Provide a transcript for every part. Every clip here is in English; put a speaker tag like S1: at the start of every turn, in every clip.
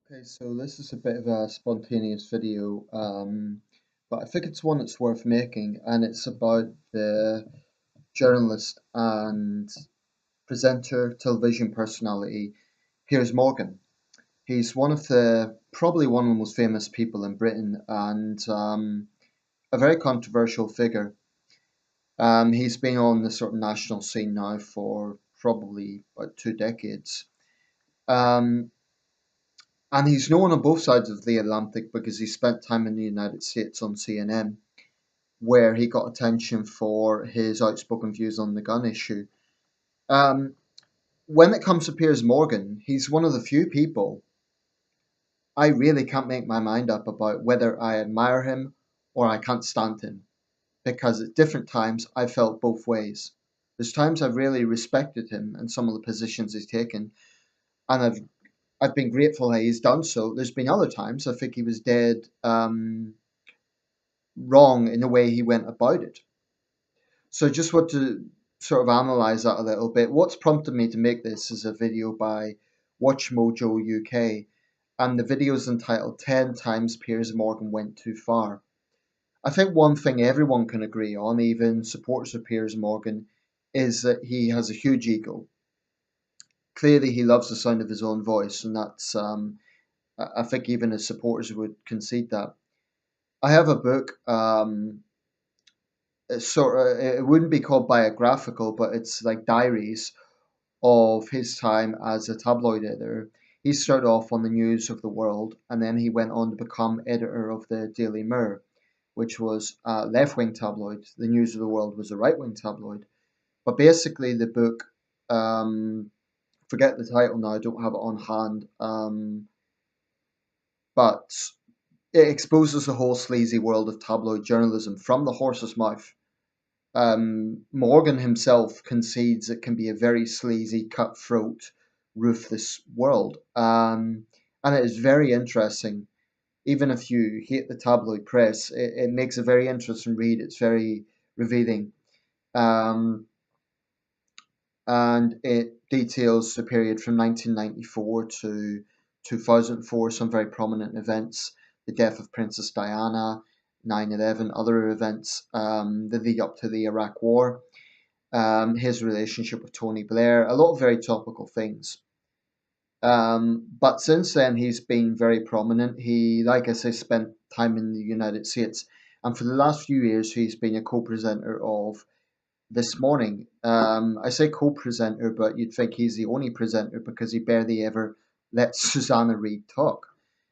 S1: Okay, so this is a bit of a spontaneous video, but I think it's one that's worth making, and it's about the journalist and presenter, television personality, Piers Morgan. He's probably one of the most famous people in Britain, and a very controversial figure. He's been on the sort of national scene now for probably about 2 decades. Um, And he's known on both sides of the Atlantic because he spent time in the United States on CNN, where he got attention for his outspoken views on the gun issue. Um, when it comes to Piers Morgan, he's one of the few people I really can't make my mind up about whether I admire him or I can't stand him, because at different times I felt both ways. There's times I've really respected him and some of the positions he's taken, and I've been grateful that he's done so. There's been other times I think he was dead wrong in the way he went about it. So just want to sort of analyze that a little bit. What's prompted me to make this is a video by Watch Mojo UK, and the video is entitled 10 Times Piers Morgan Went Too Far. I think one thing everyone can agree on, even supporters of Piers Morgan, is that he has a huge ego. Clearly, he loves the sound of his own voice, and I think even his supporters would concede that. I have a book. It wouldn't be called biographical, but it's like diaries of his time as a tabloid editor. He started off on the News of the World, and then he went on to become editor of the Daily Mirror, which was a left-wing tabloid. The News of the World was a right-wing tabloid. But basically, the book, forget the title now, I don't have it on hand, but it exposes the whole sleazy world of tabloid journalism from the horse's mouth. Morgan himself concedes it can be a very sleazy, cutthroat, ruthless world. And it is very interesting. Even if you hate the tabloid press, it makes a very interesting read. It's very revealing. Um, and it details the period from 1994 to 2004, some very prominent events, the death of Princess Diana, 9/11, other events, the lead up to the Iraq War, his relationship with Tony Blair, a lot of very topical things. But since then, he's been very prominent. He, like I say, spent time in the United States. And for the last few years, he's been a co presenter of This Morning. I say co presenter, but you'd think he's the only presenter because he barely ever lets Susanna Reid talk.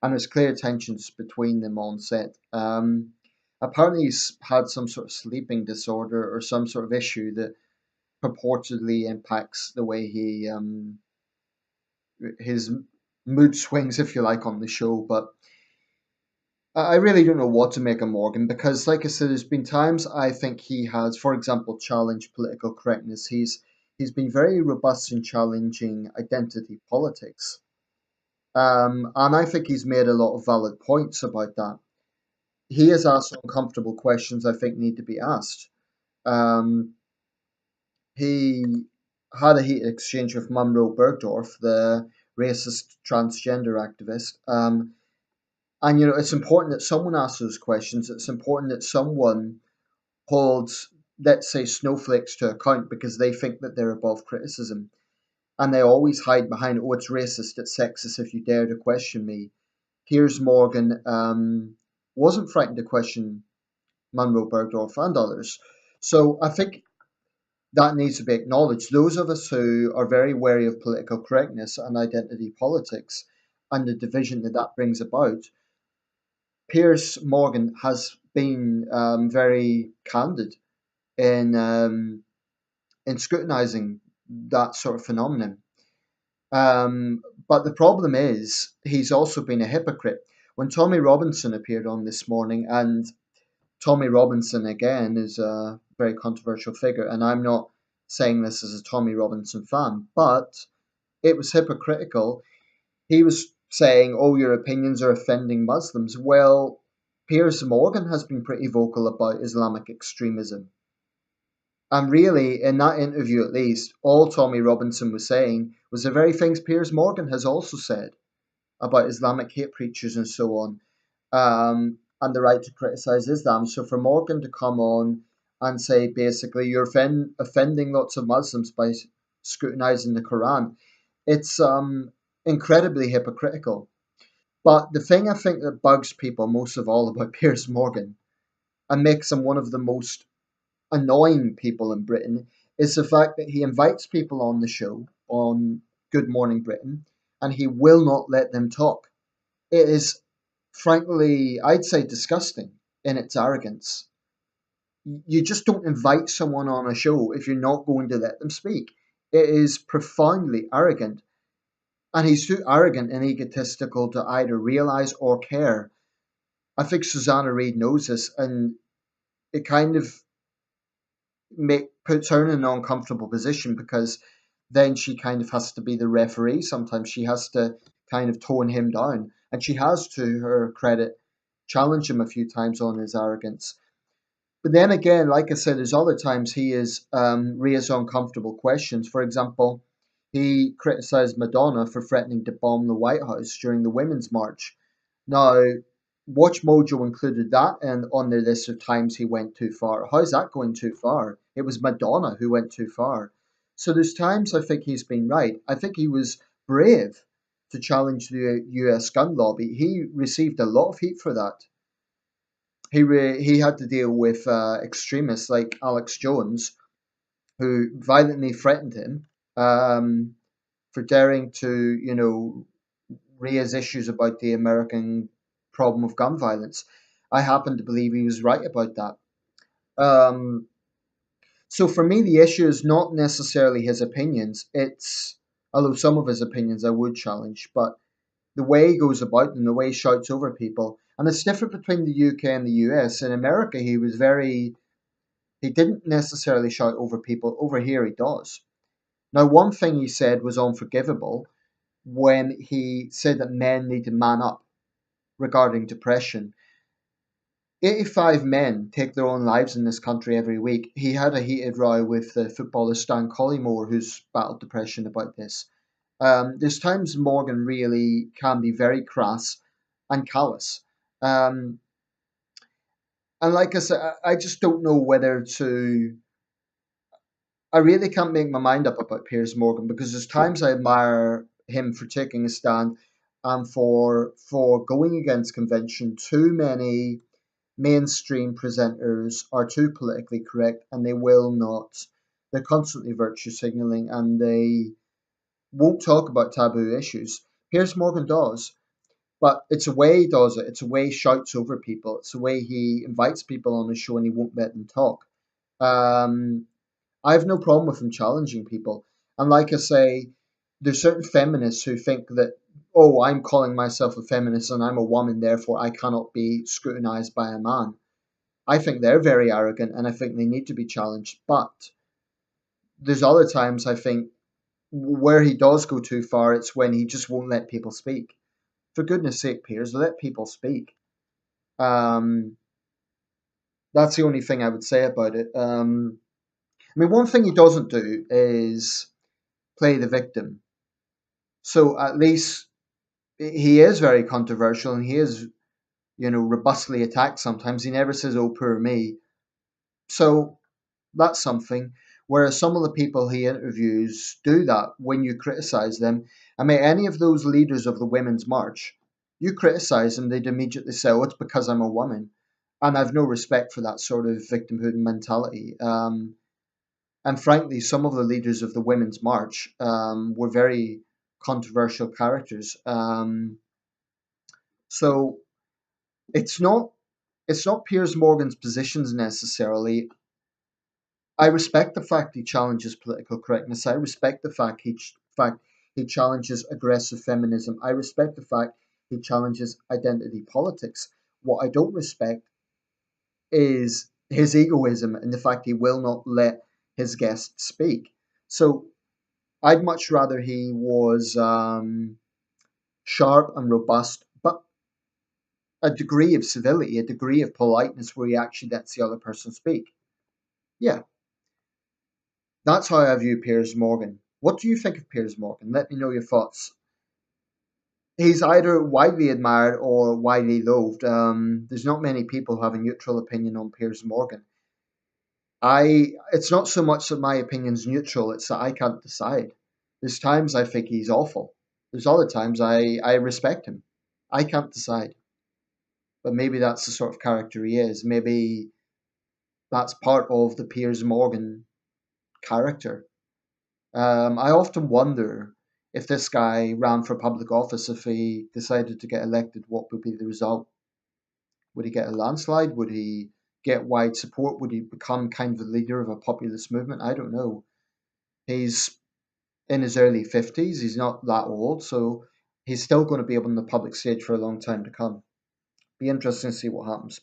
S1: And there's clear tensions between them on set. Apparently, he's had some sort of sleeping disorder or some sort of issue that purportedly impacts the way his mood swings, if you like, on the show. But I really don't know what to make of Morgan because, like I said, there's been times I think he has, for example, challenged political correctness. He's been very robust in challenging identity politics, and I think he's made a lot of valid points about that. He has asked uncomfortable questions I think need to be asked. Um, he had a heated exchange with Munro Bergdorf, the racist transgender activist. And it's important that someone asks those questions. It's important that someone holds, let's say, snowflakes to account because they think that they're above criticism. And they always hide behind, oh, it's racist, it's sexist if you dare to question me. Piers Morgan wasn't frightened to question Munro Bergdorf and others. So I think that needs to be acknowledged. Those of us who are very wary of political correctness and identity politics and the division that that brings about, Piers Morgan has been very candid in um, in scrutinising that sort of phenomenon. But the problem is he's also been a hypocrite. When Tommy Robinson appeared on This Morning, and Tommy Robinson again is a very controversial figure, and I'm not saying this as a Tommy Robinson fan, but it was hypocritical. He was saying, "Oh, your opinions are offending Muslims." Well, Piers Morgan has been pretty vocal about Islamic extremism. And really, in that interview at least, all Tommy Robinson was saying was the very things Piers Morgan has also said. about Islamic hate preachers and so on, and the right to criticize Islam. So for Morgan to come on and say basically you're offending lots of Muslims by scrutinizing the Quran, it's incredibly hypocritical. But the thing I think that bugs people most of all about Piers Morgan and makes him one of the most annoying people in Britain is the fact that he invites people on the show on Good Morning Britain and he will not let them talk. It is frankly, I'd say disgusting in its arrogance. You just don't invite someone on a show if you're not going to let them speak. It is profoundly arrogant. And he's too arrogant and egotistical to either realize or care. I think Susanna Reid knows this, and it kind of puts her in an uncomfortable position because then she kind of has to be the referee. Sometimes she has to kind of tone him down, and she has, to her credit, challenged him a few times on his arrogance. But then again, like I said, there's other times he has raised uncomfortable questions. For example, he criticized Madonna for threatening to bomb the White House during the Women's March. Now, Watch Mojo included that and on their list of times he went too far. How's that going too far? It was Madonna who went too far. So there's times I think he's been right. I think he was brave to challenge the US gun lobby. He received a lot of heat for that. He had to deal with extremists like Alex Jones, who violently threatened him for daring to, raise issues about the American problem of gun violence. I happen to believe he was right about that. Um, so for me, the issue is not necessarily his opinions. It's, although some of his opinions I would challenge, but the way he goes about them, the way he shouts over people. And it's different between the UK and the US. In America, he didn't necessarily shout over people. Over here, he does. Now, one thing he said was unforgivable when he said that men need to man up regarding depression. 85 men take their own lives in this country every week. He had a heated row with the footballer Stan Collymore, who's battled depression, about this. There's times Morgan really can be very crass and callous. Um, and like I said, I just don't know whether to. I really can't make my mind up about Piers Morgan because there's times I admire him for taking a stand and for going against convention. Too many mainstream presenters are too politically correct and they will not. They're constantly virtue signaling and they won't talk about taboo issues. Piers Morgan does, but it's a way he does it. It's a way he shouts over people. It's a way he invites people on his show and he won't let them talk. Um, I have no problem with him challenging people. And like I say, there's certain feminists who think that, oh, I'm calling myself a feminist and I'm a woman, therefore I cannot be scrutinized by a man. I think they're very arrogant and I think they need to be challenged. But there's other times I think where he does go too far, it's when he just won't let people speak. For goodness sake, Piers, let people speak. Um, that's the only thing I would say about it. I mean, one thing he doesn't do is play the victim. So at least he is very controversial and he is, robustly attacked sometimes. He never says, oh, poor me. So that's something. Whereas some of the people he interviews do that when you criticize them. I mean, any of those leaders of the Women's March, you criticize them, they'd immediately say, oh, it's because I'm a woman. And I've no respect for that sort of victimhood mentality. And frankly, some of the leaders of the Women's March were very controversial characters. So it's not Piers Morgan's positions necessarily. I respect the fact he challenges political correctness. I respect the fact he challenges aggressive feminism. I respect the fact he challenges identity politics. What I don't respect is his egoism and the fact he will not let his guests speak. So I'd much rather he was sharp and robust, but a degree of civility, a degree of politeness where he actually lets the other person speak. Yeah, that's how I view Piers Morgan. What do you think of Piers Morgan? Let me know your thoughts. He's either widely admired or widely loathed. There's not many people who have a neutral opinion on Piers Morgan. It's not so much that my opinion's neutral, it's that I can't decide. There's times I think he's awful. There's other times I respect him. I can't decide. But maybe that's the sort of character he is. Maybe that's part of the Piers Morgan character. I often wonder if this guy ran for public office, if he decided to get elected, what would be the result? Would he get a landslide? Would he get wide support? Would he become kind of the leader of a populist movement? I don't know. He's in his early 50s. He's not that old, so he's still going to be up on the public stage for a long time to come. Be interesting to see what happens.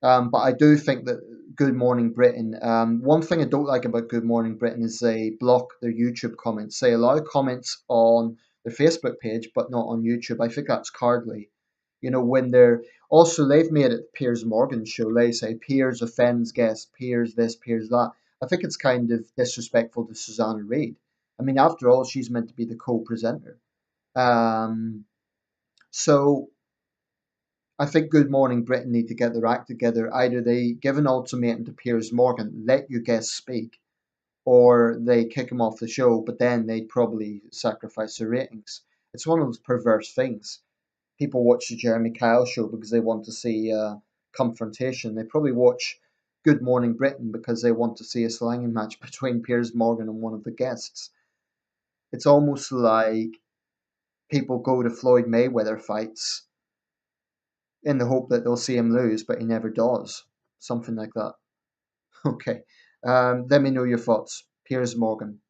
S1: But I do think that Good Morning Britain, one thing I don't like about Good Morning Britain is they block their YouTube comments. They allow comments on their Facebook page, but not on YouTube. I think that's cowardly. You know, when they're also, they've made it the Piers Morgan show. They say Piers offends guests, Piers this, Piers that. I think it's kind of disrespectful to Susanna Reid. I mean, after all, she's meant to be the co-presenter. Um, so I think Good Morning Britain need to get their act together. Either they give an ultimatum to Piers Morgan, let your guests speak, or they kick him off the show, but then they probably sacrifice their ratings. It's one of those perverse things. People watch the Jeremy Kyle show because they want to see confrontation. They probably watch Good Morning Britain because they want to see a slanging match between Piers Morgan and one of the guests. It's almost like people go to Floyd Mayweather fights in the hope that they'll see him lose, but he never does. Something like that. Okay. Let me know your thoughts. Piers Morgan.